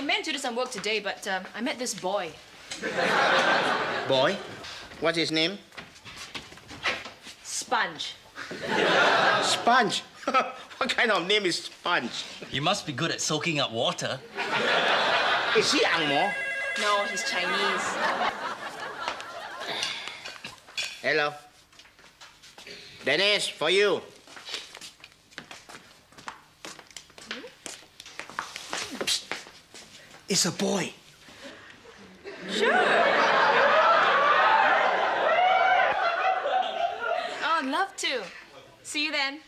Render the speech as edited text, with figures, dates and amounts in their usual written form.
meant to do some work today, but I met this boy. Boy? What's his name? Sponge. Sponge? What kind of name is Sponge? You must be good at soaking up water. Is he Ang Mo? No, he's Chinese. Hello. Dennis, for you. Psst. It's a boy. Sure. Oh, I'd love to. See you then.